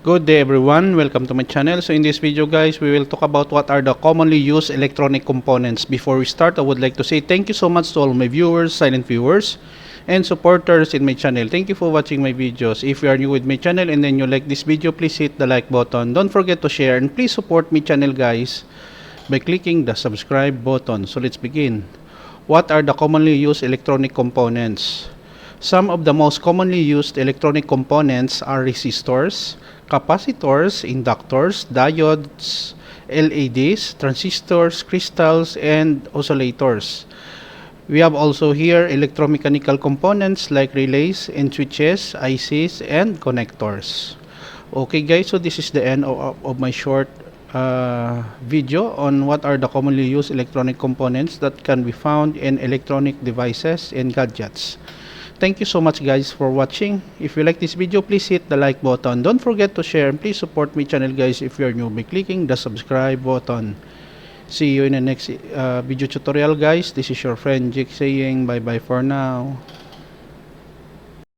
Good day everyone, welcome to my channel. So in this video guys, we will talk about what are the commonly used electronic components. Before we start, I would like to say thank you so much to all my viewers, silent viewers, and supporters in my channel. Thank you for watching my videos. If you are new with my channel and then you like this video, please hit the like button. Don't forget to share and please support my channel guys by clicking the subscribe button. So let's begin. What are the commonly used electronic components? Some of the most commonly used electronic components are resistors, capacitors, inductors, diodes, LEDs, transistors, crystals, and oscillators. We have also here electromechanical components like relays and switches, ICs, and connectors. Okay guys, so this is the end of my short video on what are the commonly used electronic components that can be found in electronic devices and gadgets. Thank you so much guys for watching. If you like this video, please hit the like button. Don't forget to share and please support my channel guys if you are new by clicking the subscribe button. See you in the next video tutorial guys. This is your friend Jake saying bye bye for now.